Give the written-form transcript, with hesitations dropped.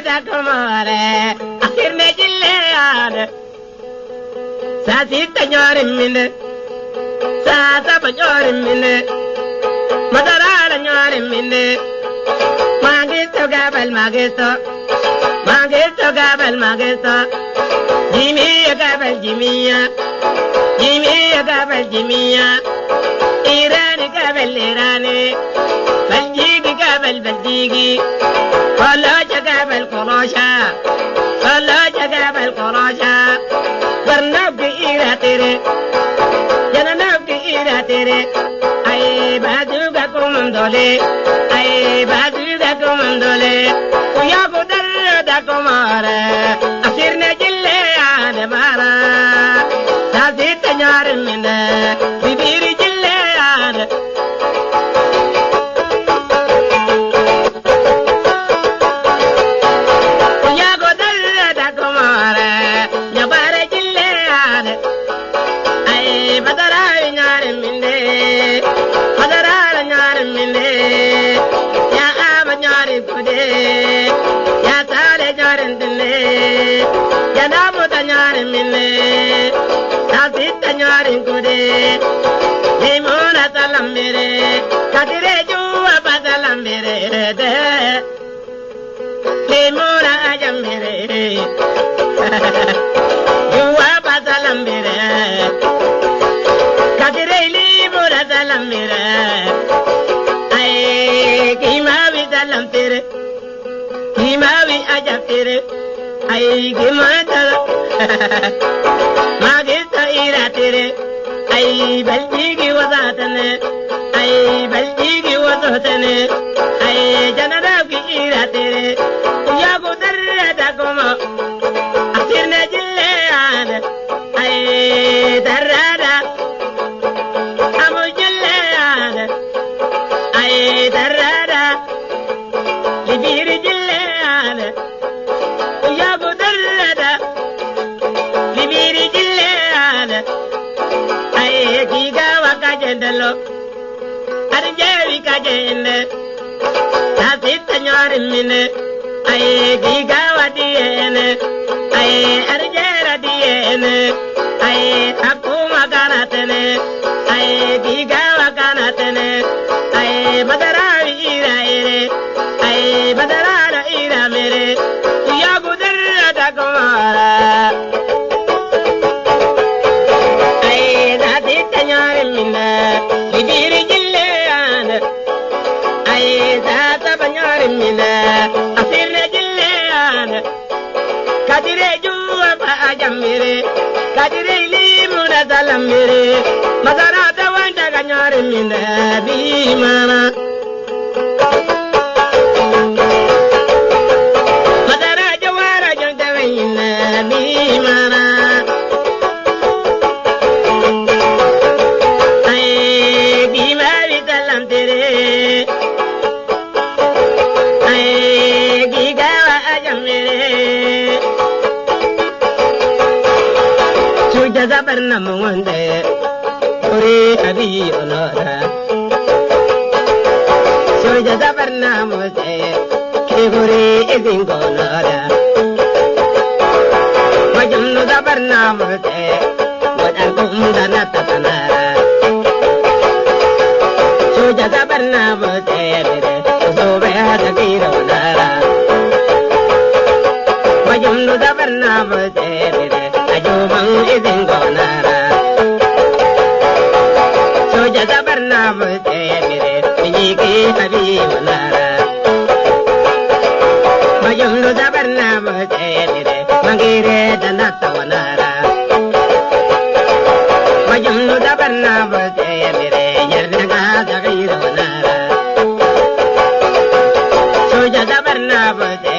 da komare akhir ne jille yaade sa si tanyore minde sa ta banyore minde madara la nyore minde magisto gabal magisto jimiya gabal jimiya irani gabal irani baljigi gabal baljigi koloja gabal kolosha barnab ira tere jananab ira tere ay baduga komandole uya godar da komare asirne jille ade mara sadi tanyar minde bibiri jille ade uya godar da komare jabare jille ade ay badara nyar minde ya aba nyari kude ya tale nyarin dille ya namu tanyari minne tasi tanyari kude limona talambere kadire juwa badalambere de limona ajambere juwa badalambere kadire limona talambere Kimawi ajab tere ay gimata magista ira tere ay baljigi wazatane ay janada ki ira tere ya godar da goma asirne jille ade ay darada amu jille ade ay darada libiri jille ade ya godarada libiri jille ade ay giga wakajendelo arjewi kajende tasit tanyar mine ay giga wadiene ay arjera diene ay akuma ganatene ay giga waganatene ay madarawi iraire ay badarara ira mere ya gudarra kumara ay dadi tanyar minna libiri jille ane ay data banyar minna asirne jille ane kadire juwa ba ajamire kadire limuna dalamire madarata wanda ganyar minna bimana Zabarna mwande ore abi onora soja zabarna mwande kegore edingolora majamnu zabarna mwande wadar kumdana tatanara soja zabarna mwande bere sobe hada kironara majamnu zabarna mwande bere ajobang edingonara soja zabarna mwande bere yiki habibanara majamnu zabarna mwande bere mangire danatawanara majamnu zabarna mwande bere yarnaga dagironara soja zabarna mwande